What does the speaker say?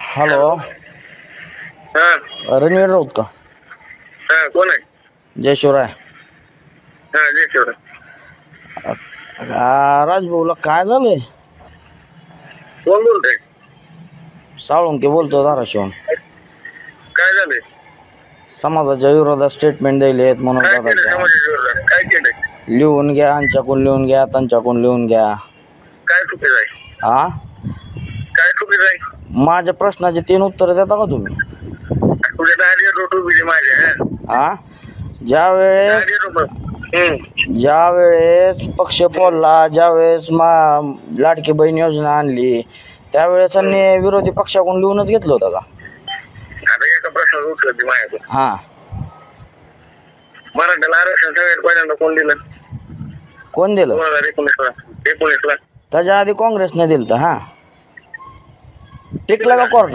Hello, हा रणवीर राऊत का? हा कोण आहे? जय शिवराय. हा जय शिवराय. राजभाऊला काय झालंय? कोण बोलतोय? साळुंके बोलतो धाराशिवून. काय झालंय? समाजाच्या विरोधात स्टेटमेंट द्यायलेत म्हणून काय केलं दादा समाजाच्या विरोधात? काय केलंय? लिहून घ्या, आमच्याकडून लिहून घ्या, त्यांच्याकडून लिहून घ्या. काय चुकीचं आहे? हा, काय चुकीचं आहे? माझ्या प्रश्नाचे 3 उत्तर देता का तुम्ही? तुझ्या दारी रोट उभी माझ्या. हा, ज्यावेळेस पक्ष फोडला, ज्यावेळेस लाडकी बहीण योजना आणली, त्यावेळेस त्यांनी विरोधी पक्षाकडून लिहूनच घेतलं होतं का? आता एका प्रश्नाचं उत्तर दे माझ्याकडे. हा, मराठ्याला आरक्षण सगळ्यात पहिल्यांदा कोण दिलं? कोण दिलं? 2019ला. त्याच्या आधी काँग्रेसने दिलं. हा, टिकला का कोर्ट?